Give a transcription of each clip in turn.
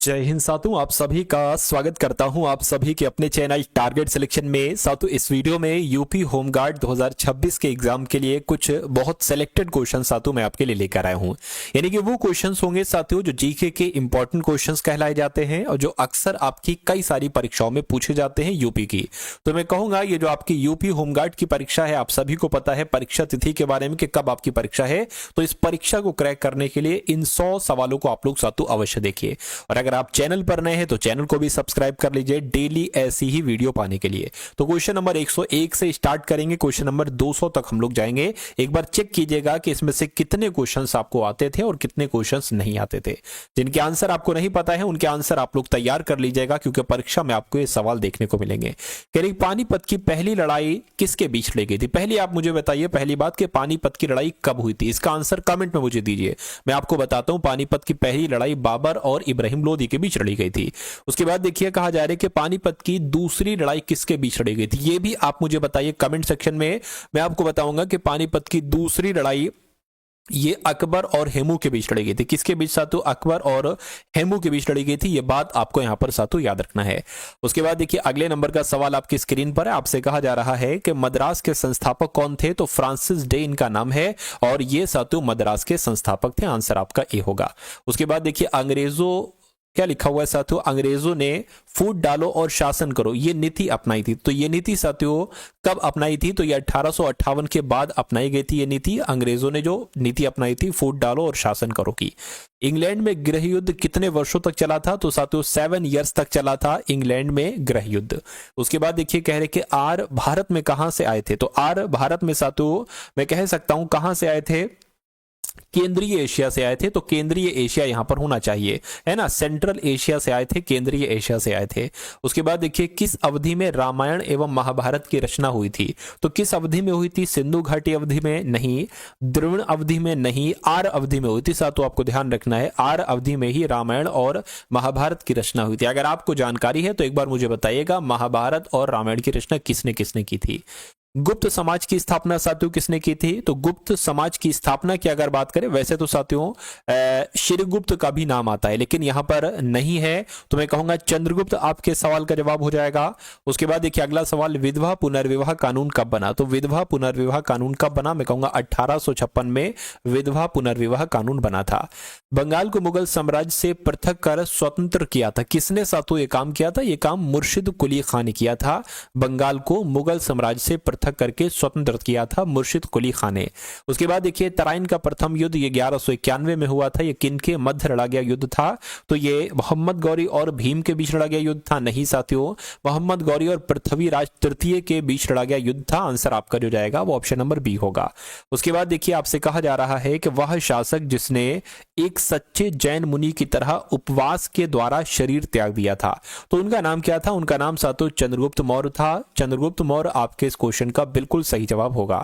जय हिंद साथियों, आप सभी का स्वागत करता हूं आप सभी के अपने चैनल टारगेट सिलेक्शन में। साथियों, इस वीडियो में यूपी होमगार्ड 2026 के एग्जाम के लिए कुछ बहुत सेलेक्टेड क्वेश्चन साथियों मैं आपके लिए लेकर आया हूं। यानी कि वो क्वेश्चंस होंगे साथियों जो जीके के इंपॉर्टेंट क्वेश्चंस कहलाए जाते हैं और जो अक्सर आपकी कई सारी परीक्षाओं में पूछे जाते हैं यूपी की। तो मैं कहूंगा ये जो आपकी यूपी होमगार्ड की परीक्षा है, आप सभी को पता है परीक्षा तिथि के बारे में कि कब आपकी परीक्षा है। तो इस परीक्षा को क्रैक करने के लिए इन 100 सवालों को आप लोग साथियों अवश्य देखिए। और अगर आप चैनल पर नए हैं तो चैनल को भी सब्सक्राइब कर लीजिए डेली ऐसी ही वीडियो पाने के लिए। तो क्वेश्चन नंबर 101 से स्टार्ट करेंगे, क्वेश्चन नंबर 200 तक हम लोग जाएंगे। एक बार चेक कीजिएगा कि इसमें से कितने क्वेश्चंस आपको आते थे और कितने क्वेश्चंस नहीं आते थे। जिनके आंसर आपको नहीं पता है उनके आंसर आप लोग तैयार कर लीजिएगा, क्योंकि परीक्षा में आपको ये सवाल देखने को मिलेंगे। कह रही पानीपत की पहली लड़ाई किसके बीच लड़ी गई थी? पहले आप मुझे बताइए पहली बात कि पानीपत की लड़ाई कब हुई थी। इसका आंसर कमेंट में मुझे दीजिए। मैं आपको बताता हूं पानीपत की पहली लड़ाई बाबर और इब्राहिम लोदी के बीच लड़ी गई थी। उसके बाद देखिए कहा जा रहा है कि पानीपत की दूसरी लड़ाई किसके बीच लड़ी गई थी, ये भी आप मुझे बताइए कमेंट सेक्शन में। मैं आपको बताऊंगा कि पानीपत की दूसरी लड़ाई ये अकबर और हेमू के बीच लड़ी गई थी। किसके बीच साथियों? अकबर और हेमू के बीच लड़ी गई थी। ये बात आपको यहां पर साथियों याद रखना है। उसके बाद देखिए अगले नंबर का सवाल आपकी स्क्रीन पर है। आपसे कहा जा रहा है कि मद्रास के संस्थापक कौन थे? तो फ्रांसिस डे इनका नाम है और ये साथियों मद्रास के संस्थापक थे। आंसर आपका ए होगा। उसके बाद देखिए अंग्रेजों क्या लिखा हुआ है साथियों? अंग्रेजों ने फूट डालो और शासन करो ये नीति अपनाई थी। तो ये नीति साथियों कब अपनाई थी? तो ये 1858 के बाद अपनाई गई थी। ये नीति अंग्रेजों ने जो नीति अपनाई थी फूट डालो और शासन करो की। इंग्लैंड में गृह युद्ध कितने वर्षों तक चला था? तो साथियों 7 ईयर्स तक चला था इंग्लैंड में गृह युद्ध। उसके बाद देखिए कह रहे कि आर भारत में कहां से आए थे? तो आर भारत में साथियों मैं कह सकता हूं कहां से आए थे? केंद्रीय एशिया से आए थे। तो केंद्रीय एशिया यहां पर होना चाहिए, है ना। सेंट्रल एशिया से आए थे, केंद्रीय एशिया से आए थे। उसके बाद देखिए किस अवधि में रामायण एवं महाभारत की रचना हुई थी? तो किस अवधि में हुई थी? सिंधु घाटी अवधि में नहीं, द्रविड़ अवधि में नहीं, आर अवधि में हुई थी। साथ तो आपको ध्यान रखना है आर अवधि में ही रामायण और महाभारत की रचना हुई थी। अगर आपको जानकारी है तो एक बार मुझे बताइएगा महाभारत और रामायण की रचना किसने किसने की थी। गुप्त समाज की स्थापना साथियों किसने की थी? तो गुप्त समाज की स्थापना की अगर बात करें, वैसे तो साथियों श्रीगुप्त का भी नाम आता है लेकिन यहां पर नहीं है, तो मैं कहूंगा चंद्रगुप्त आपके सवाल का जवाब हो जाएगा। उसके बाद देखिए अगला सवाल, विधवा पुनर्विवाह कानून कब बना? तो विधवा पुनर्विवाह कानून कब बना? मैं कहूंगा 1856 में विधवा पुनर्विवाह कानून बना था। बंगाल को मुगल साम्राज्य से पृथक कर स्वतंत्र किया था किसने साथियों ये काम किया था? ये काम मुर्शिद कुली खान ने किया था। बंगाल को मुगल साम्राज्य से करके स्वतंत्र किया था मुर्शिद कुली खान ने। उसके बाद देखिए तराइन का प्रथम युद्ध ये 1191 में हुआ था। ये किन के मध्य लड़ा गया युद्ध था? तो ये मोहम्मद गौरी और भीम के बीच लड़ा गया युद्ध था। नहीं साथियों, मोहम्मद गौरी और पृथ्वीराज तृतीय के बीच लड़ा गया युद्ध था। आंसर आपका जो जाएगा वो ऑप्शन नंबर बी होगा। उसके बाद देखिए आपसे कहा जा रहा है कि वह शासक जिसने एक सच्चे जैन मुनि की तरह उपवास के द्वारा शरीर त्याग दिया था, तो उनका नाम क्या था? उनका नाम साथियों चंद्रगुप्त मौर्य था। चंद्रगुप्त मौर्य आपके इस क्वेश्चन का बिल्कुल सही जवाब होगा।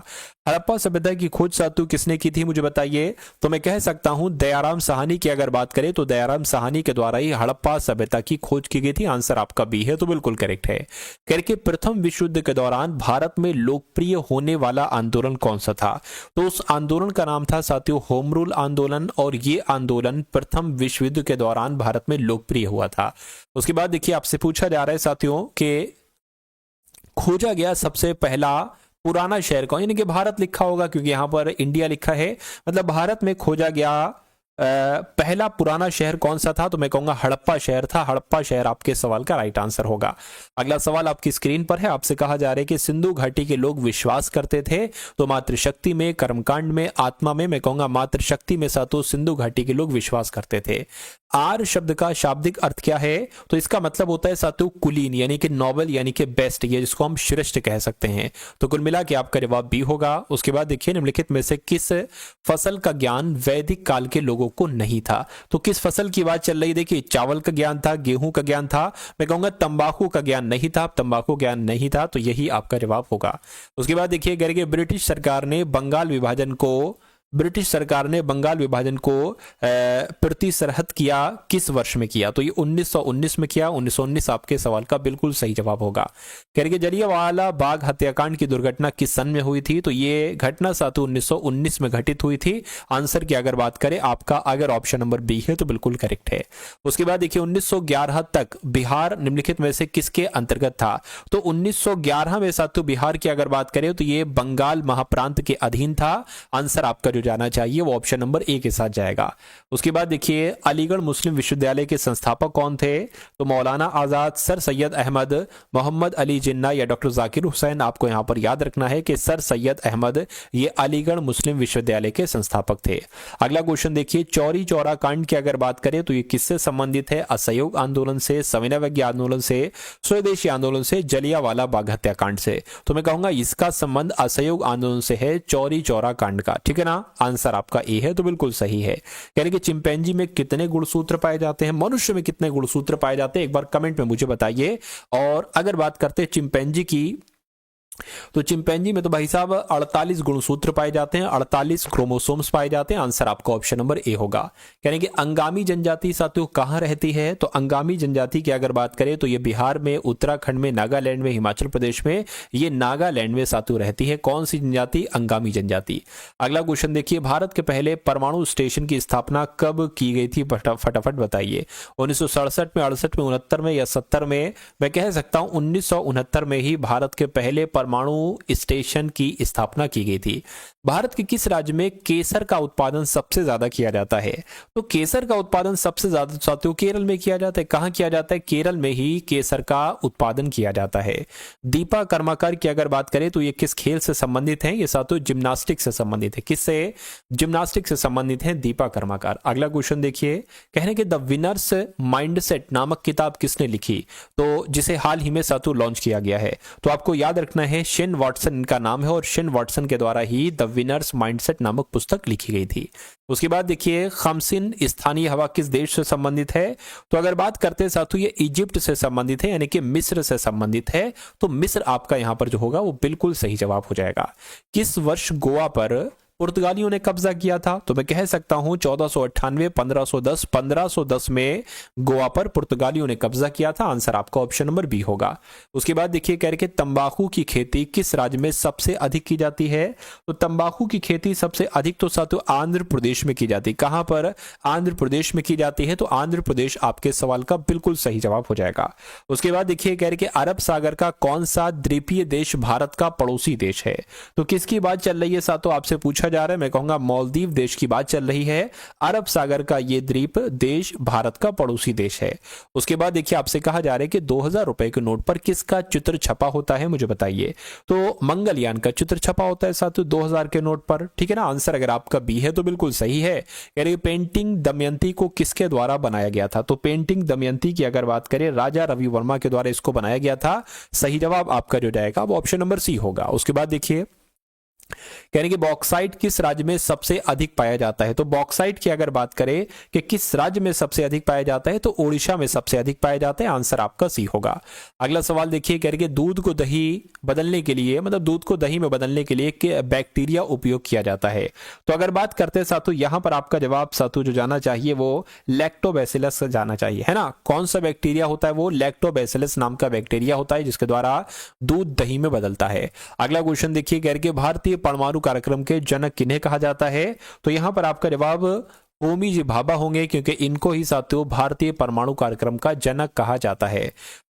हड़प्पा सभ्यता की खोज साथियों किसने की थी मुझे बताइए? तो मैं कह सकता हूं दयाराम साहनी की अगर बात करें तो दयाराम साहनी के द्वारा ही हड़प्पा सभ्यता की खोज की गई थी। आंसर आपका बी है, तो बिल्कुल करेक्ट है। करके प्रथम विश्व युद्ध के दौरान भारत में लोकप्रिय होने वाला आंदोलन कौन सा था? तो उस आंदोलन का नाम था साथियों होम रूल आंदोलन और ये आंदोलन प्रथम विश्व युद्ध के दौरान भारत में लोकप्रिय हुआ था। उसके बाद देखिए आपसे पूछा जा रहा है साथियों कि खोजा गया सबसे पहला पुराना शहर कौन? यानी कि भारत लिखा होगा क्योंकि यहां पर इंडिया लिखा है, मतलब भारत में खोजा गया पहला पुराना शहर कौन सा था? तो मैं कहूंगा हड़प्पा शहर था। हड़प्पा शहर आपके सवाल का राइट आंसर होगा। अगला सवाल आपकी स्क्रीन पर है। आपसे कहा जा रहा है कि सिंधु घाटी के लोग विश्वास करते थे तो मातृशक्ति में, कर्मकांड में, आत्मा में। मैं कहूंगा मातृशक्ति में साथियों सिंधु घाटी के लोग विश्वास करते थे। आर शब्द का शाब्दिक अर्थ क्या है? तो इसका मतलब होता है साथियों कुलीन, यानी कि नोबल, यानी कि बेस्ट, ये जिसको हम श्रेष्ठ कह सकते हैं। तो कुल मिला के आपका जवाब बी होगा। उसके बाद देखिए निम्नलिखित में से किस फसल का ज्ञान वैदिक काल के लोगों को नहीं था? तो किस फसल की बात चल रही? देखिए चावल का ज्ञान था, गेहूं का ज्ञान था। मैं कहूंगा तंबाकू का ज्ञान नहीं था, तंबाकू ज्ञान नहीं था, तो यही आपका जवाब होगा। उसके बाद देखिए करके ब्रिटिश सरकार ने बंगाल विभाजन को ब्रिटिश सरकार ने बंगाल विभाजन को प्रतिसरहत किया किस वर्ष में किया? तो ये 1919 में किया। 1919 आपके सवाल का बिल्कुल सही जवाब होगा। कह रहे जलियांवाला बाग हत्याकांड की दुर्घटना किस सन में हुई थी? तो ये घटना साथी 1919 में घटित हुई थी। आंसर की अगर बात करें आपका, अगर ऑप्शन नंबर बी है तो बिल्कुल करेक्ट है। उसके बाद देखिए 1911 तक बिहार निम्नलिखित में से किसके अंतर्गत था? तो 1911 में साथियों बिहार की अगर बात करें तो ये बंगाल महाप्रांत के अधीन था। आंसर आपका जो जाना चाहिए वो ऑप्शन नंबर ए के साथ जाएगा। उसके बाद देखिए अलीगढ़ मुस्लिम विश्वविद्यालय के संस्थापक कौन थे? तो मौलाना आजाद, सर सैयद अहमद, मोहम्मद अली जिन्ना या डॉक्टर जाकिर हुसैन। आपको यहां पर याद रखना है कि सर सैयद अहमद ये अलीगढ़ मुस्लिम विश्वविद्यालय के संस्थापक थे। अगला क्वेश्चन देखिए चौरी चौरा कांड की अगर बात करें तो ये किससे संबंधित है? असहयोग आंदोलन से, सविनय अवज्ञा आंदोलन से, स्वदेशी आंदोलन से, जलियांवाला बाग हत्याकांड से? तो मैं कहूंगा इसका संबंध असहयोग आंदोलन से है, चौरी चौरा कांड का। ठीक है ना, आंसर आपका ए है तो बिल्कुल सही है। यानी कि चिंपैंजी में कितने गुणसूत्र पाए जाते हैं, मनुष्य में कितने गुणसूत्र पाए जाते हैं, एक बार कमेंट में मुझे बताइए। और अगर बात करते हैं चिंपैंजी की, तो चिंपैंजी में तो भाई साहब 48 गुणसूत्र पाए जाते हैं, 48 क्रोमोसोम्स पाए जाते हैं। आंसर आपका ऑप्शन नंबर ए होगा। यानी कि अंगामी जनजाति साथियों कहां रहती है? तो अंगामी जनजाति की अगर बात करें तो ये बिहार में, उत्तराखंड में, नागालैंड में, हिमाचल प्रदेश में, ये नागालैंड में साथियों रहती है। कौन सी जनजाति? अंगामी जनजाति। अगला क्वेश्चन देखिए भारत के पहले परमाणु स्टेशन की स्थापना कब की गई थी? फटाफट बताइए। 1967 में, 68 में, 69 में या 70 में? मैं कह सकता हूं 1969 में ही भारत के पहले परमाणु स्टेशन की स्थापना की गई थी। भारत के किस राज्य में केसर का उत्पादन सबसे ज्यादा किया जाता है? तो केसर का उत्पादन सबसे ज्यादा साथियों केरल में किया जाता है। कहां किया जाता है? केरल में ही केसर का उत्पादन किया जाता है। दीपा कर्माकर की अगर बात करें तो ये किस खेल से संबंधित है? ये साथियों जिम्नास्टिक से संबंधित है। किससे? जिम्नास्टिक से संबंधित है दीपा कर्माकर। अगला क्वेश्चन देखिए, कहने के द विनर्स माइंडसेट नामक किताब किसने लिखी? तो जिसे हाल ही में साथियों लॉन्च किया गया है। तो आपको याद रखना है शेन वॉटसन इनका नाम है और शेन वॉटसन के द्वारा ही द विनर्स माइंडसेट नामक पुस्तक लिखी गई थी। उसके बाद देखिए खमसिन स्थानीय हवा किस देश से संबंधित है? तो अगर बात करते हैं साथियों ये इजिप्ट से संबंधित है, यानी कि मिस्र से संबंधित है। तो मिस्र आपका यहां पर जो होगा वो बिल्कुल सही जवाब हो जाएगा। किस वर्ष गोवा पर पुर्तगालियों ने कब्जा किया था? तो मैं कह सकता हूं 1498, 1510, 1510 में गोवा पर पुर्तगालियों ने कब्जा किया था। आंसर आपका ऑप्शन नंबर बी होगा। उसके बाद देखिए कह रहे कि तंबाकू की खेती किस राज्य में सबसे अधिक की जाती है? तो तंबाकू की खेती सबसे अधिक तो साथियों आंध्र प्रदेश में की जाती है। कहां पर? आंध्र प्रदेश में की जाती है। तो आंध्र प्रदेश आपके सवाल का बिल्कुल सही जवाब हो जाएगा। उसके बाद देखिए कह रहे कि अरब सागर का कौन सा द्वीपीय देश भारत का पड़ोसी देश है? तो किसकी बात चल रही है साथियों? आपसे पूछा जा रहा है। मैं कहूंगा मालदीव देश की बात चल रही है। अरब सागर का ये द्वीप देश भारत का पड़ोसी देश है। उसके बाद देखिए आपसे कहा जा रहा है कि 2000 रुपए के नोट पर किसका चित्र छपा होता है? मुझे बताइए। तो मंगलयान का चित्र छपा होता है साथियों 2000 के नोट पर। ठीक है ना, आंसर अगर आपका बी है तो बिल्कुल सही है। यानी पेंटिंग दमयंती को किसके द्वारा बनाया गया था? तो पेंटिंग दमयंती की अगर बात करें राजा रवि वर्मा के द्वारा इसको बनाया गया था। सही जवाब आपका जो जाएगा वो ऑप्शन नंबर सी होगा। उसके बाद देखिए कहने कि बॉक्साइट किस राज्य में सबसे अधिक पाया जाता है? तो बॉक्साइट की अगर बात करें कि किस राज्य में सबसे अधिक पाया जाता है तो ओडिशा में सबसे अधिक पाया जाता है। आंसर आपका सी होगा। अगला सवाल देखिए कह रहे कि दूध को दही बदलने के लिए, मतलब दूध को दही में बदलने के लिए बैक्टीरिया उपयोग किया जाता है। तो अगर बात करते हैं साथू, यहां पर आपका जवाब साथू जो जाना चाहिए वो लैक्टोबैसिलस जाना चाहिए, है ना। कौन सा बैक्टीरिया होता है? वो लैक्टोबैसिलस नाम का बैक्टीरिया होता है जिसके द्वारा दूध दही में बदलता है। अगला क्वेश्चन देखिए कह रहे कि भारतीय परमाणु कार्यक्रम के जनक किन्हें कहा जाता है? तो यहां पर आपका जवाब होमी जी भाभा होंगे, क्योंकि इनको ही साथियों भारतीय परमाणु कार्यक्रम का जनक कहा जाता है।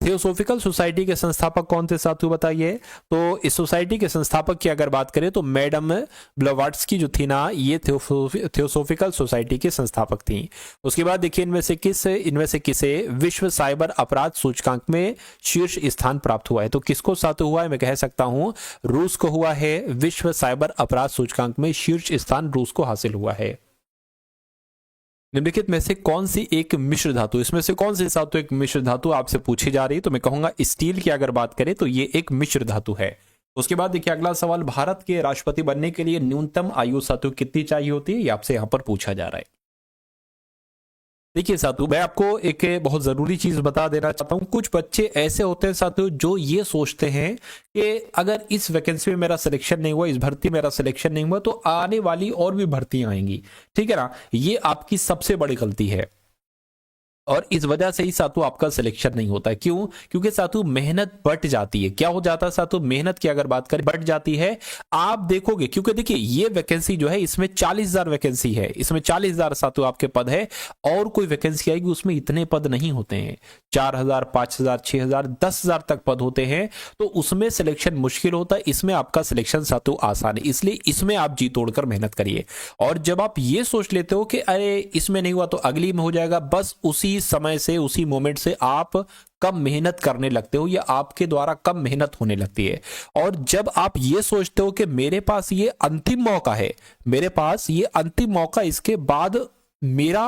थियोसोफिकल सोसाइटी के संस्थापक कौन थे साथियों बताइए? तो इस सोसाइटी के संस्थापक की अगर बात करें तो मैडम ब्लवाट्स्की जो थी ना, ये थियोसोफिकल सोसाइटी के संस्थापक थी। उसके बाद देखिए इनमें से किसे विश्व साइबर अपराध सूचकांक में शीर्ष स्थान प्राप्त हुआ है? तो किसको साथियों हुआ है? मैं कह सकता हूं रूस को हुआ है। विश्व साइबर अपराध सूचकांक में शीर्ष स्थान रूस को हासिल हुआ है। निम्नलिखित में से कौन सी एक मिश्र धातु, इसमें से कौन सी सातु एक मिश्र धातु आपसे पूछी जा रही? तो मैं कहूंगा स्टील की अगर बात करें तो ये एक मिश्र धातु है। उसके बाद देखिए अगला सवाल, भारत के राष्ट्रपति बनने के लिए न्यूनतम आयु सातु कितनी चाहिए होती है? ये आपसे यहां पर पूछा जा रहा है। देखिए साथियों, मैं आपको एक बहुत जरूरी चीज बता देना चाहता हूँ। कुछ बच्चे ऐसे होते हैं साथियों जो ये सोचते हैं कि अगर इस वैकेंसी में मेरा सिलेक्शन नहीं हुआ, इस भर्ती में मेरा सिलेक्शन नहीं हुआ, तो आने वाली और भी भर्तियां आएंगी। ठीक है ना, ये आपकी सबसे बड़ी गलती है और इस वजह से ही सातु आपका सिलेक्शन नहीं होता है। क्यों? क्योंकि सातु मेहनत बढ़ जाती है। क्या हो जाता है सातु, मेहनत की अगर बात करें बढ़ जाती है। आप देखोगे, क्योंकि देखिए ये वैकेंसी जो है इसमें 40,000 वैकेंसी है, इसमें 40,000 सातु आपके पद है। और कोई वैकेंसी आएगी उसमें इतने पद नहीं होते हैं, 4,000, 5,000, 6,000, 10,000 तक पद होते हैं। तो उसमें सिलेक्शन मुश्किल होता है, इसमें आपका सिलेक्शन सातु आसान है। इसलिए इसमें आप जी तोड़कर मेहनत करिए। और जब आप ये सोच लेते हो कि अरे इसमें नहीं हुआ तो अगली में हो जाएगा, बस उसी समय से, उसी मोमेंट से आप कम मेहनत करने लगते हो या आपके द्वारा कम मेहनत होने लगती है। और जब आप ये सोचते हो कि मेरे पास ये अंतिम मौका है, मेरे पास ये अंतिम मौका, इसके बाद मेरा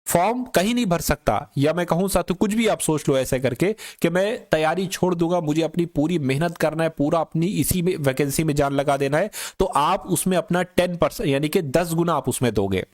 फॉर्म कहीं नहीं भर सकता, या मैं कहूं साथियों कुछ भी आप सोच लो ऐसे करके कि मैं तैयारी छोड़ दूंगा, मुझे अपनी पूरी मेहनत करना है, पूरा अपनी इसी में वैकेंसी में जान लगा देना है, तो आप उसमें अपना 10% यानी कि 10 गुना आप उसमें दोगे।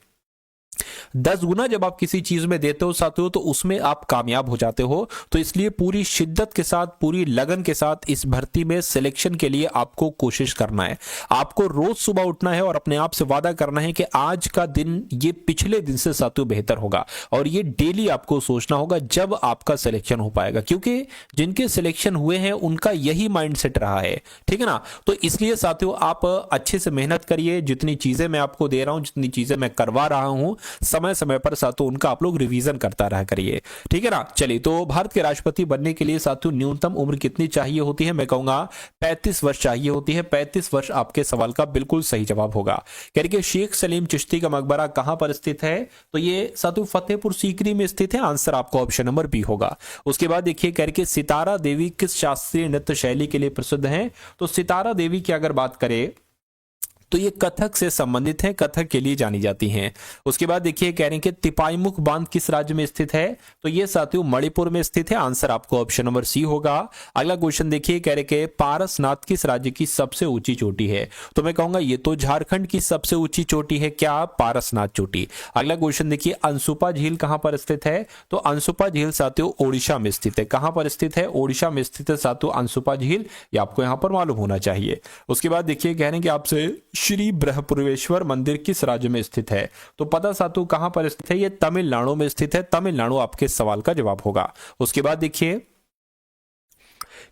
10 गुना जब आप किसी चीज में देते हो साथियों तो उसमें आप कामयाब हो जाते हो। तो इसलिए पूरी शिद्दत के साथ, पूरी लगन के साथ इस भर्ती में सिलेक्शन के लिए आपको कोशिश करना है। आपको रोज सुबह उठना है और अपने आप से वादा करना है कि आज का दिन ये पिछले दिन से साथियों बेहतर होगा। और ये डेली आपको सोचना होगा जब आपका सिलेक्शन हो पाएगा, क्योंकि जिनके सिलेक्शन हुए हैं उनका यही माइंडसेट रहा है। ठीक है ना, तो इसलिए साथियों आप अच्छे से मेहनत करिए। जितनी चीजें मैं आपको दे रहा हूं, जितनी चीजें मैं करवा रहा हूं, समय समय पर साथियों उनका आप लोग रिवीजन करता रहा करिए। ठीक है ना। चलिए, तो भारत के राष्ट्रपति बनने के लिए साथियों न्यूनतम उम्र कितनी चाहिए होती है? मैं कहूंगा 35 वर्ष चाहिए होती है। 35 वर्ष आपके सवाल का बिल्कुल सही जवाब होगा। कह रही कि शेख सलीम चिश्ती का मकबरा कहां पर स्थित है? तो ये साथियों फतेहपुर सीकरी में स्थित है। आंसर आपको ऑप्शन नंबर बी होगा। उसके बाद देखिए, कह रही कि सितारा देवी किस शास्त्रीय नृत्य शैली के लिए प्रसिद्ध है? तो सितारा देवी की अगर बात करें तो ये कथक से संबंधित है, कथक के लिए जानी जाती हैं। उसके बाद देखिए, कह रहे हैं कि तिपाईमुख बांध किस राज्य में स्थित है? तो ये साथियों मणिपुर में स्थित है। आंसर आपको ऑप्शन नंबर सी होगा। अगला क्वेश्चन देखिए, कह रहे कि पारसनाथ किस राज्य की सबसे ऊंची चोटी है? तो मैं कहूंगा ये तो झारखंड की सबसे ऊंची चोटी है। क्या? पारसनाथ चोटी। अगला क्वेश्चन देखिए, अंसुपा झील कहां पर स्थित है? तो अंसुपा झील साथियों ओडिशा में स्थित है। कहां पर स्थित है? ओडिशा में स्थित है साथियों अंसुपा झील। ये आपको यहां पर मालूम होना चाहिए। उसके बाद देखिए, कह रहे हैं कि आपसे श्री बृहपुरेश्वर मंदिर किस राज्य में स्थित है? तो पता सातु कहां पर स्थित है? ये तमिलनाडु में स्थित है। तमिलनाडु आपके सवाल का जवाब होगा। उसके बाद देखिए,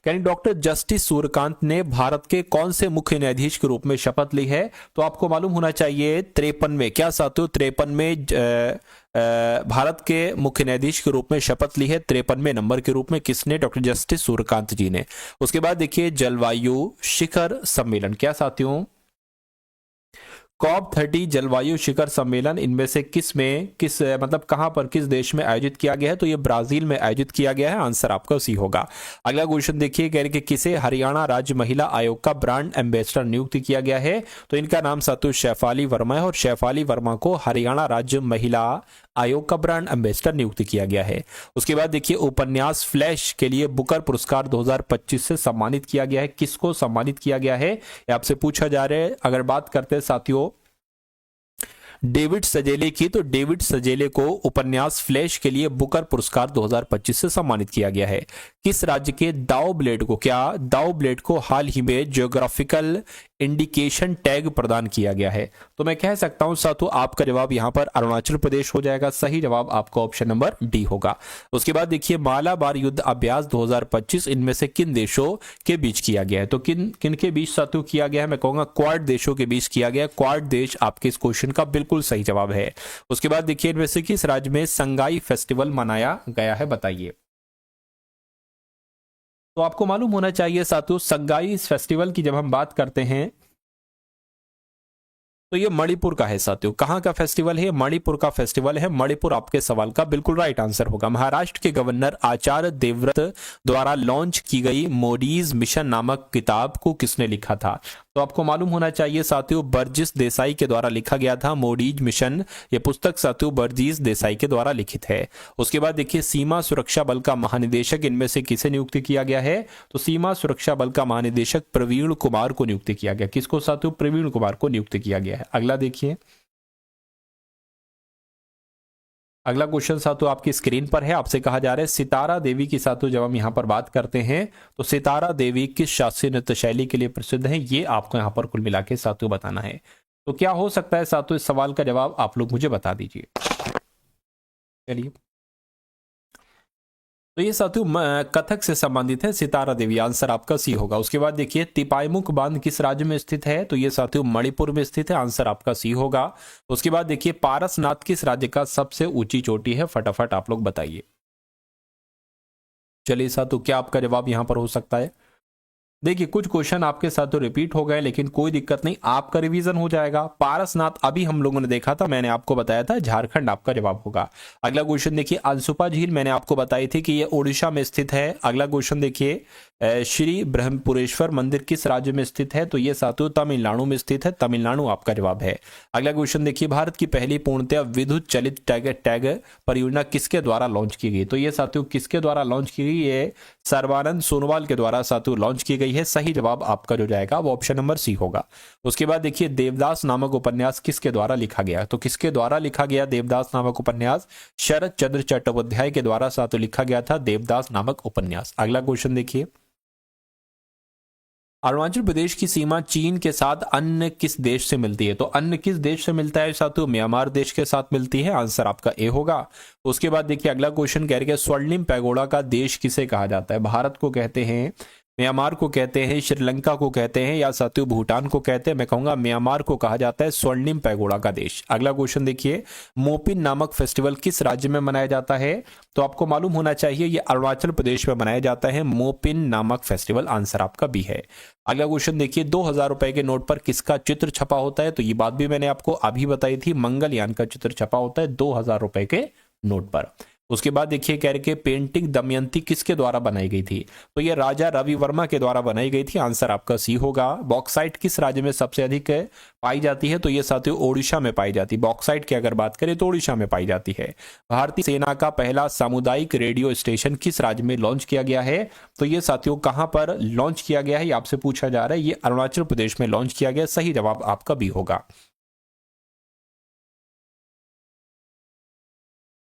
यानी डॉक्टर जस्टिस सूर्यकांत ने भारत के कौन से मुख्य न्यायाधीश के रूप में शपथ ली है? तो आपको मालूम होना चाहिए 53 में। क्या साथियों 53 में भारत के मुख्य न्यायाधीश के रूप में शपथ ली है 53वें नंबर के रूप में। किसने? डॉक्टर जस्टिस सूर्यकांत जी ने। उसके बाद देखिए, जलवायु शिखर सम्मेलन, क्या साथियों COP30 जलवायु शिखर सम्मेलन इनमें से किस में, किस मतलब कहां पर, किस देश में आयोजित किया गया है? तो ये ब्राजील में आयोजित किया गया है। आंसर आपका सी होगा। अगला क्वेश्चन देखिए, कह रहे कि किसे हरियाणा राज्य महिला आयोग का ब्रांड एम्बेसडर नियुक्त किया गया है? तो इनका नाम सातु शेफाली वर्मा है और शेफाली वर्मा को हरियाणा राज्य महिला आयोग का ब्रांड एम्बेसडर नियुक्त किया गया है। उसके बाद देखिए, उपन्यास फ्लैश के लिए बुकर पुरस्कार 2025 से सम्मानित किया गया है। किसको सम्मानित किया गया है ये आपसे पूछा जा रहा है। अगर बात करते हैं साथियों डेविड सजेले की, तो डेविड सजेले को उपन्यास फ्लैश के लिए बुकर पुरस्कार 2025 से सम्मानित किया गया है। किस राज्य के दाओ ब्लेड को, क्या दाओ ब्लेड को हाल ही में जियोग्राफिकल इंडिकेशन टैग प्रदान किया गया है? तो मैं कह सकता हूं साथियों आपका जवाब यहां पर अरुणाचल प्रदेश हो जाएगा। सही जवाब आपका ऑप्शन नंबर डी होगा। उसके बाद देखिए, मालाबार युद्ध अभ्यास 2025 इनमें से किन देशों के बीच किया गया है? तो किन किन के बीच साथियों किया गया है? मैं कहूंगा क्वाड देशों के बीच किया गया। क्वाड देश आपके इस क्वेश्चन का बिल्कुल सही जवाब है। उसके बाद देखिए, इनमें से किस राज्य में संगाई फेस्टिवल मनाया गया है? बताइए। तो आपको मालूम होना चाहिए साथियों संगाई फेस्टिवल की जब हम बात करते हैं तो ये मणिपुर का है साथियों। कहां का फेस्टिवल है? मणिपुर का फेस्टिवल है। मणिपुर आपके सवाल का बिल्कुल राइट आंसर होगा। महाराष्ट्र के गवर्नर आचार्य देवव्रत द्वारा लॉन्च की गई मोडीज मिशन नामक किताब को किसने लिखा था? तो आपको मालूम होना चाहिए साथियों बर्जिस देसाई के द्वारा लिखा गया था मोडीज मिशन। ये पुस्तक साथियों बर्जिस देसाई के द्वारा लिखित है। उसके बाद देखिए, सीमा सुरक्षा बल का महानिदेशक इनमें से किसे नियुक्त किया गया है? तो सीमा सुरक्षा बल का महानिदेशक प्रवीण कुमार को नियुक्त किया गया। किसको साथियों? प्रवीण कुमार को नियुक्त किया गया है। अगला देखिए, अगला क्वेश्चन सातों आपकी स्क्रीन पर है। आपसे कहा जा रहा है सितारा देवी की सातों जब हम यहाँ पर बात करते हैं तो सितारा देवी किस शास्त्रीय नृत्य शैली के लिए प्रसिद्ध है, ये आपको यहाँ पर कुल मिला के सातों बताना है। तो क्या हो सकता है सातों, इस सवाल का जवाब आप लोग मुझे बता दीजिए। चलिए, तो ये साथियों कथक से संबंधित है, सितारा देवी, आंसर आपका सी होगा। उसके बाद देखिए तिपाईमुख बांध किस राज्य में स्थित है, तो ये साथियों मणिपुर में स्थित है, आंसर आपका सी होगा। उसके बाद देखिए पारसनाथ किस राज्य का सबसे ऊंची चोटी है, फटाफट आप लोग बताइए। चलिए साथियों, क्या आपका जवाब यहां पर हो सकता है? देखिए कुछ क्वेश्चन आपके साथ तो रिपीट हो गए, लेकिन कोई दिक्कत नहीं, आपका रिवीजन हो जाएगा। पारसनाथ अभी हम लोगों ने देखा था, मैंने आपको बताया था झारखंड आपका जवाब होगा। अगला क्वेश्चन देखिए अंशुपा झील, मैंने आपको बताई थी कि ये ओडिशा में स्थित है। अगला क्वेश्चन देखिए श्री ब्रह्मपुरेश्वर मंदिर किस राज्य में स्थित है, तो ये साथियों तमिलनाडु में स्थित है, तमिलनाडु आपका जवाब है। अगला क्वेश्चन देखिए भारत की पहली पूर्णतः विद्युत चलित टैग परियोजना किसके द्वारा लॉन्च की गई, तो ये साथियों किसके द्वारा लॉन्च की गई, ये सर्बानंद सोनोवाल के द्वारा साथियों लॉन्च की गई है। सही जवाब आपका जो जाएगा वो ऑप्शन नंबर सी होगा। उसके बाद देखिए देवदास नामक उपन्यास किसके द्वारा लिखा गया, तो किसके द्वारा लिखा गया देवदास नामक उपन्यास, शरद चंद्र चट्टोपाध्याय के द्वारा साथियों लिखा गया था देवदास नामक उपन्यास। अगला क्वेश्चन देखिए अरुणाचल प्रदेश की सीमा चीन के साथ अन्य किस देश से मिलती है, तो अन्य किस देश से मिलता है साथियों, म्यांमार देश के साथ मिलती है, आंसर आपका ए होगा। उसके बाद देखिए अगला क्वेश्चन कह रहे हैं स्वर्णिम पैगोडा का देश किसे कहा जाता है, भारत को कहते हैं, म्यांमार को कहते हैं, श्रीलंका को कहते हैं, या साथियों भूटान को कहते हैं। मैं कहूंगा म्यांमार को कहा जाता है स्वर्णिम पैगोडा का देश। अगला क्वेश्चन देखिए मोपिन नामक फेस्टिवल किस राज्य में मनाया जाता है, तो आपको मालूम होना चाहिए ये अरुणाचल प्रदेश में मनाया जाता है मोपिन नामक फेस्टिवल, आंसर आपका बी है। अगला क्वेश्चन देखिए 2000 रुपए के नोट पर किसका चित्र छपा होता है, तो ये बात भी मैंने आपको अभी बताई थी, मंगलयान का चित्र छपा होता है 2000 रुपए के नोट पर। उसके बाद देखिए कह रहे कि पेंटिंग दमयंती किसके द्वारा बनाई गई थी, तो ये राजा रवि वर्मा के द्वारा बनाई गई थी, आंसर आपका सी होगा। बॉक्साइट किस राज्य में सबसे अधिक पाई जाती है, तो ये साथियों ओडिशा में पाई जाती है। बॉक्साइट की अगर बात करें तो ओडिशा में पाई जाती है। भारतीय सेना का पहला सामुदायिक रेडियो स्टेशन किस राज्य में लॉन्च किया गया है, तो ये साथियों कहां पर लॉन्च किया गया है, ये आपसे पूछा जा रहा है, ये अरुणाचल प्रदेश में लॉन्च किया गया। सही जवाब आपका बी होगा।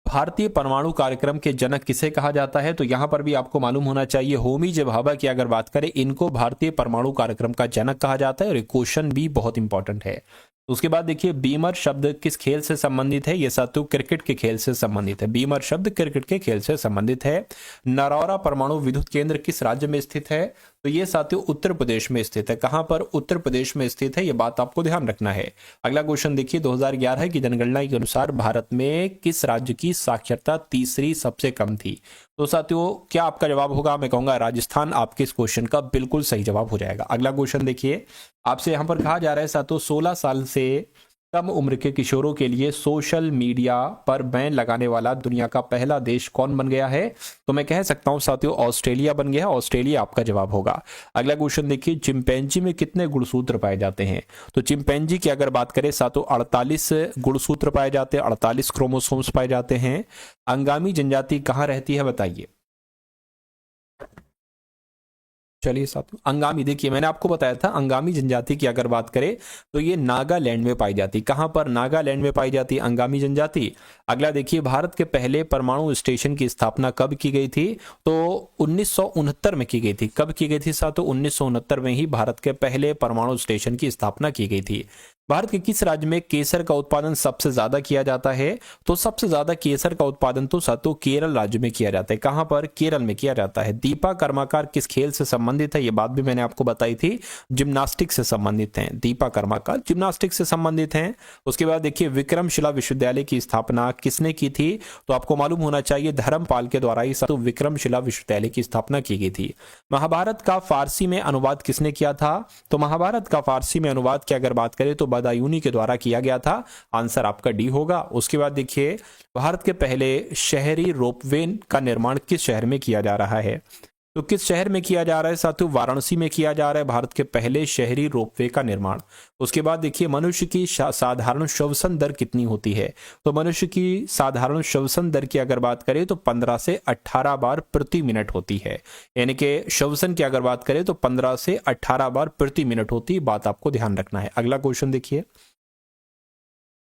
भारतीय परमाणु कार्यक्रम के जनक किसे कहा जाता है, तो यहां पर भी आपको मालूम होना चाहिए होमी जे भाभा की अगर बात करें, इनको भारतीय परमाणु कार्यक्रम का जनक कहा जाता है, और क्वेश्चन भी बहुत इंपॉर्टेंट है। उसके बाद देखिए बीमर शब्द किस खेल से संबंधित है, ये साथियों क्रिकेट के खेल से संबंधित है। बीमर शब्द क्रिकेट के खेल से संबंधित है। नरौरा परमाणु विद्युत केंद्र किस राज्य में स्थित है, तो ये साथियों उत्तर प्रदेश में स्थित है। कहां पर, उत्तर प्रदेश में स्थित है, ये बात आपको ध्यान रखना है। अगला क्वेश्चन देखिए 2011 की जनगणना के अनुसार भारत में किस राज्य की साक्षरता तीसरी सबसे कम थी, तो साथियों क्या आपका जवाब होगा, मैं कहूंगा राजस्थान आपके इस क्वेश्चन का बिल्कुल सही जवाब हो जाएगा। अगला क्वेश्चन देखिए आपसे यहां पर कहा जा रहा है साथियों 16 साल से कम उम्र के किशोरों के लिए सोशल मीडिया पर बैन लगाने वाला दुनिया का पहला देश कौन बन गया है, तो मैं कह सकता हूं साथियों ऑस्ट्रेलिया बन गया है, ऑस्ट्रेलिया आपका जवाब होगा। अगला क्वेश्चन देखिए चिंपैंजी में कितने गुणसूत्र पाए जाते हैं, तो चिंपैंजी की अगर बात करें साथियों 48 गुणसूत्र पाए जाते हैं, 48 क्रोमोसोम्स पाए जाते हैं। अंगामी जनजाति कहां रहती है बताइए। चलिए साथियों अंगामी, देखिए मैंने आपको बताया था अंगामी जनजाति की अगर बात करें तो ये नागालैंड में पाई जाती, कहां पर, नागालैंड में पाई जाती अंगामी जनजाति। अगला देखिए भारत के पहले परमाणु स्टेशन की स्थापना कब की गई थी, तो 1969 में की गई थी। कब की गई थी साथियों, 1969 में ही भारत के पहले परमाणु स्टेशन की स्थापना की गई थी। भारत के किस राज्य में केसर का उत्पादन सबसे ज्यादा किया जाता है, तो सबसे ज्यादा केसर का उत्पादन तो साथियों केरल राज्य में किया जाता है। कहां पर, केरल में किया जाता है। दीपा कर्माकर किस खेल से संबंधित है, ये बात भी मैंने आपको बताई थी, जिम्नास्टिक से संबंधित हैं। दीपा कर्माकर जिम्नास्टिक से संबंधित हैं। उसके बाद देखिए विक्रमशिला विश्वविद्यालय की स्थापना किसने की थी, तो आपको मालूम होना चाहिए धर्मपाल के द्वारा ही साथियों विक्रमशिला विश्वविद्यालय की स्थापना की गई थी। महाभारत का फारसी में अनुवाद किसने किया था, तो महाभारत का फारसी में अनुवाद की अगर बात करें तो बदायूनी के द्वारा किया गया था, आंसर आपका डी होगा। उसके बाद देखिए भारत के पहले शहरी रोपवे का निर्माण किस शहर में किया जा रहा है, तो किस शहर में किया जा रहा है साथियों, वाराणसी में किया जा रहा है भारत के पहले शहरी रोपवे का निर्माण। उसके बाद देखिए मनुष्य की साधारण श्वसन दर कितनी होती है, तो मनुष्य की साधारण श्वसन दर की अगर बात करें तो 15 से 18 बार प्रति मिनट होती है। यानी कि श्वसन की अगर बात करें तो 15 से 18 बार प्रति मिनट होती है, बात आपको ध्यान रखना है। अगला क्वेश्चन देखिए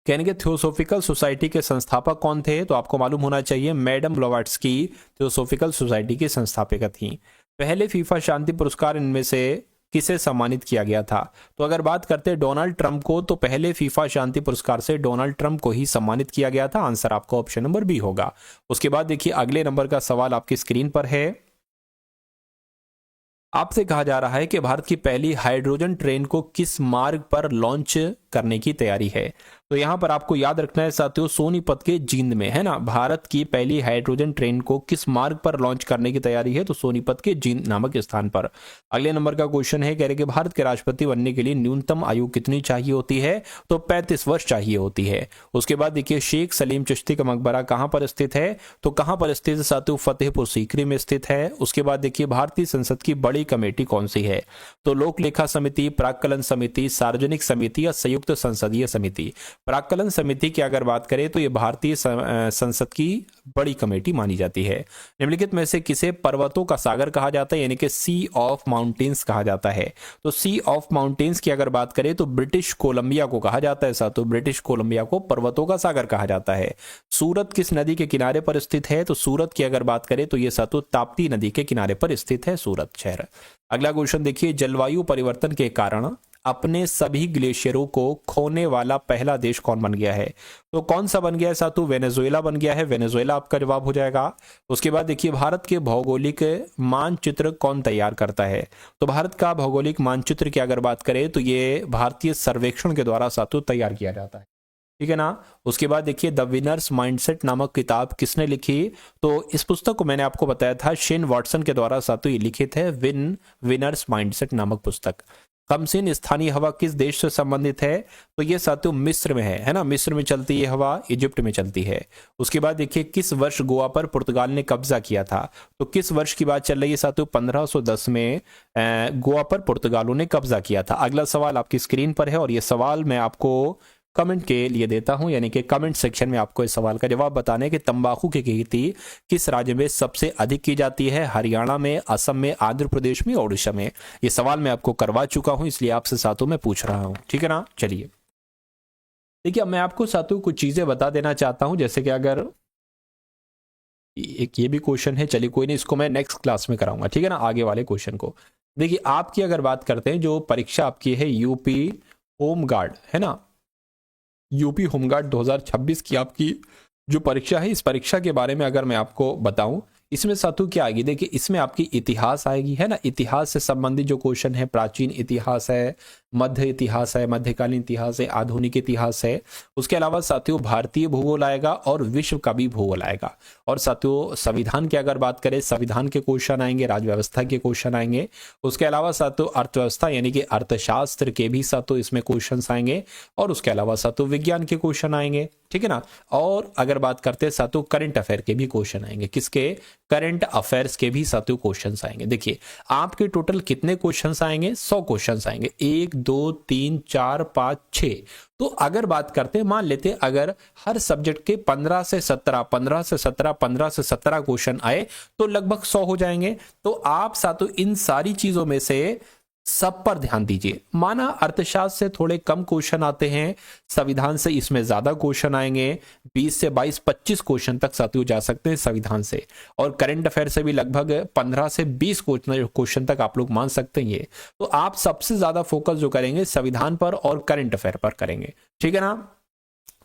कहने के थियोसॉफिकल सोसाइटी के संस्थापक कौन थे? तो आपको मालूम होना चाहिए मैडम ब्लोवाट्स्की थियोसॉफिकल सोसाइटी की संस्थापिका थी। पहले फीफा शांति पुरस्कार इनमें से किसे सम्मानित किया गया था? तो अगर बात करते हैं डोनाल्ड ट्रंप को, तो पहले फीफा शांति पुरस्कार से डोनाल्ड ट्रंप को ही सम्मानित किया गया था। आंसर आपका ऑप्शन नंबर बी होगा। उसके बाद देखिए अगले नंबर का सवाल आपकी स्क्रीन पर है। आपसे कहा जा रहा है कि भारत की पहली हाइड्रोजन ट्रेन को किस मार्ग पर लॉन्च करने की तैयारी है? तो यहां पर आपको याद रखना है साथियों, सोनीपत के जींद में, है ना। भारत की पहली हाइड्रोजन ट्रेन को किस मार्ग पर लॉन्च करने की तैयारी है? तो सोनीपत के जींद नामक स्थान पर। अगले नंबर का क्वेश्चन है, कह रहे कि भारत के राष्ट्रपति बनने के लिए न्यूनतम आयु कितनी चाहिए होती है? तो 35 वर्ष चाहिए होती है। उसके बाद देखिए शेख सलीम चिश्ती का मकबरा कहां पर स्थित है? तो कहां पर स्थित है साथियों? फतेहपुर सीकरी में स्थित है। उसके बाद देखिए भारतीय संसद की बड़ी कमेटी कौन सी है? तो लोक लेखा समिति, प्राक्कलन समिति, सार्वजनिक समिति या संयुक्त संसदीय समिति? प्राक्कलन समिति की अगर बात करें तो यह भारतीय संसद की बड़ी कमेटी मानी जाती है। निम्नलिखित में से किसे पर्वतों का सागर कहा जाता है, यानी कि सी ऑफ माउंटेन्स कहा जाता है? तो सी ऑफ माउंटेन्स की अगर बात करें तो ब्रिटिश कोलंबिया को कहा जाता है साथियों, ब्रिटिश कोलंबिया को पर्वतों का सागर कहा जाता है। सूरत किस नदी के किनारे पर स्थित है? तो सूरत की अगर बात करें तो यह साथियों ताप्ती नदी के किनारे पर स्थित है सूरत शहर। अगला क्वेश्चन देखिए, जलवायु परिवर्तन के कारण अपने सभी ग्लेशियरों को खोने वाला पहला देश कौन बन गया है? तो कौन सा बन गया है साथियों? वेनेजुएला बन गया है। वेनेजुएला आपका जवाब हो जाएगा। उसके बाद देखिए भारत के भौगोलिक मानचित्र कौन तैयार करता है? तो भारत का भौगोलिक मानचित्र की अगर बात करें तो ये भारतीय सर्वेक्षण के द्वारा साथियों तैयार किया जाता है, ठीक है ना। उसके बाद देखिए द विनर्स माइंडसेट नामक किताब किसने लिखी? तो इस पुस्तक को मैंने आपको बताया था शेन वॉटसन के द्वारा साथियों ये लिखित है, विनर्स माइंडसेट नामक पुस्तक। कमसिन स्थानीय हवा किस देश से संबंधित है? तो ये साथियों मिस्र में है ना। मिस्र में चलती है हवा, इजिप्ट में चलती है। उसके बाद देखिए किस वर्ष गोवा पर पुर्तगाल ने कब्जा किया था? तो किस वर्ष की बात चल रही है साथियों? 1510 में गोवा पर पुर्तगालों ने कब्जा किया था। अगला सवाल आपकी स्क्रीन पर है और ये सवाल मैं आपको कमेंट के लिए देता हूं, यानी कि कमेंट सेक्शन में आपको इस सवाल का जवाब बताने कि तंबाकू की खेती किस राज्य में सबसे अधिक की जाती है? हरियाणा में, असम में, आंध्र प्रदेश में, ओडिशा में? ये सवाल मैं आपको करवा चुका हूं, इसलिए आपसे साथियों मैं पूछ रहा हूं, ठीक है ना। चलिए देखिए अब मैं आपको साथियों कुछ चीजें बता देना चाहता हूं, जैसे कि अगर एक ये भी क्वेश्चन है, चलिए कोई नहीं, इसको मैं नेक्स्ट क्लास में कराऊंगा, ठीक है ना, आगे वाले क्वेश्चन को। देखिए आपकी अगर बात करते हैं, जो परीक्षा आपकी है यूपी होमगार्ड, है ना, यूपी होमगार्ड 2026 की आपकी जो परीक्षा है, इस परीक्षा के बारे में अगर मैं आपको बताऊं, इसमें साथियों क्या आएगी? देखिए इसमें आपकी इतिहास आएगी, है ना। इतिहास से संबंधित जो क्वेश्चन है, प्राचीन इतिहास है, मध्य इतिहास है, मध्यकालीन इतिहास है, आधुनिक इतिहास है। उसके अलावा साथियों भारतीय भूगोल आएगा और विश्व का भी भूगोल आएगा। और साथियों संविधान की अगर बात करें, संविधान के क्वेश्चन आएंगे, राज्य व्यवस्था के क्वेश्चन आएंगे। उसके अलावा साथियों अर्थव्यवस्था यानी कि अर्थशास्त्र के भी साथियों इसमें क्वेश्चन आएंगे। और उसके अलावा साथियों विज्ञान के क्वेश्चन आएंगे, ठीक है ना। और अगर बात करते हैं साथियों करंट अफेयर के भी क्वेश्चन आएंगे। किसके? करंट अफेयर्स के भी साथियों क्वेश्चंस आएंगे। देखिए आपके टोटल कितने क्वेश्चंस आएंगे? 100 क्वेश्चंस आएंगे। 1 2 3 4 5 6। तो अगर बात करते हैं, मान लेते हैं अगर हर सब्जेक्ट के 15 से 17 क्वेश्चन आए तो लगभग 100 हो जाएंगे। तो आप साथियों इन सारी चीजों में से सब पर ध्यान दीजिए। माना अर्थशास्त्र से थोड़े कम क्वेश्चन आते हैं, संविधान से इसमें ज्यादा क्वेश्चन आएंगे, 20 से 22 25 क्वेश्चन तक साथियों जा सकते हैं संविधान से। और करंट अफेयर से भी लगभग 15 से 20 क्वेश्चन तक आप लोग मान सकते हैं। ये तो आप सबसे ज्यादा फोकस जो करेंगे संविधान पर और करंट अफेयर पर करेंगे, ठीक है ना।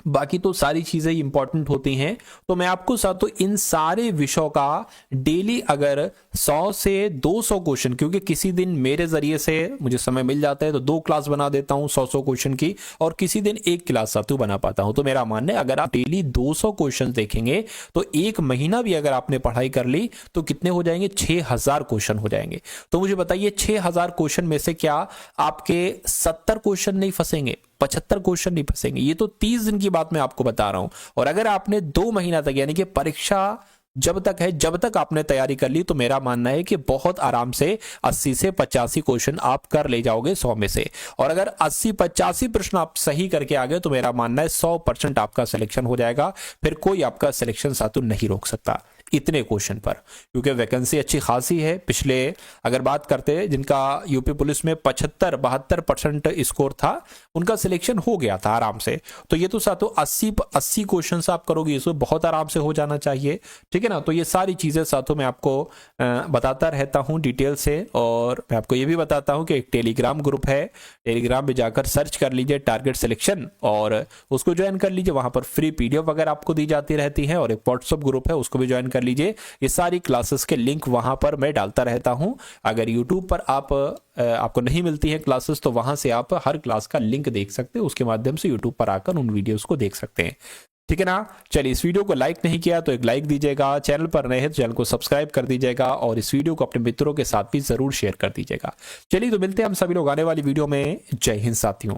बाकी तो सारी चीजें इंपॉर्टेंट होती हैं। तो मैं आपको साथियों इन सारे विषयों का डेली अगर 100 से 200 क्वेश्चन, क्योंकि किसी दिन मेरे जरिए से मुझे समय मिल जाता है तो 2 क्लास बना देता हूं 100 क्वेश्चन की, और किसी दिन 1 क्लास साथियों बना पाता हूं। तो मेरा मानना है अगर आप डेली 200 क्वेश्चन देखेंगे तो 1 महीना भी अगर आपने पढ़ाई कर ली तो कितने हो जाएंगे? 6000 क्वेश्चन हो जाएंगे। तो मुझे बताइए 6000 क्वेश्चन में से क्या आपके 70 क्वेश्चन नहीं फंसेंगे, 75 क्वेश्चन नहीं फंसेंगे? ये तो 30 दिन की बात मैं आपको बता रहा हूं। और अगर आपने 2 महीना तक यानी कि परीक्षा जब तक है, जब तक आपने तैयारी कर ली, तो मेरा मानना है कि बहुत आराम से 80 से 85 क्वेश्चन आप कर ले जाओगे 100 में से। और अगर 80-85 प्रश्न आप सही करके आ गए तो मेरा मानना है 100% आपका सिलेक्शन हो जाएगा। फिर कोई आपका सिलेक्शन साथियों नहीं रोक सकता। इतने क्वेश्चन पर, क्योंकि वैकेंसी अच्छी खासी है। पिछले अगर बात करते हैं जिनका यूपी पुलिस में 75-72% स्कोर था, उनका सिलेक्शन हो गया था आराम से। तो ये तो साथों 80 क्वेश्चन आप करोगे, इसमें बहुत आराम से हो जाना चाहिए, ठीक है ना। तो ये सारी चीजें साथों मैं आपको बताता रहता हूँ डिटेल से। और मैं आपको ये भी बताता हूँ कि एक टेलीग्राम ग्रुप है, टेलीग्राम में जाकर सर्च कर लीजिए टारगेट सिलेक्शन और उसको ज्वाइन कर लीजिए। वहां पर फ्री पीडीएफ वगैरह आपको दी जाती रहती है। और एक व्हाट्सएप ग्रुप है, उसको भी ज्वाइन कर लीजिए। ये सारी क्लासेस के लिंक वहां पर मैं डालता रहता हूं। अगर यूट्यूब पर आपको नहीं मिलती है क्लासेस, तो वहां से आप हर क्लास का लिंक देख सकते हैं, उसके माध्यम से यूट्यूब पर आकर उन वीडियोस को देख सकते हैं, ठीक है ना। चलिए, इस वीडियो को लाइक नहीं किया तो एक लाइक दीजिएगा, चैनल पर नए हैं तो चैनल को सब्सक्राइब कर दीजिएगा और इस वीडियो को अपने मित्रों के साथ भी जरूर शेयर कर दीजिएगा। चलिए, तो मिलते हैं हम सभी लोग आने वाली वीडियो में। जय हिंद साथियों।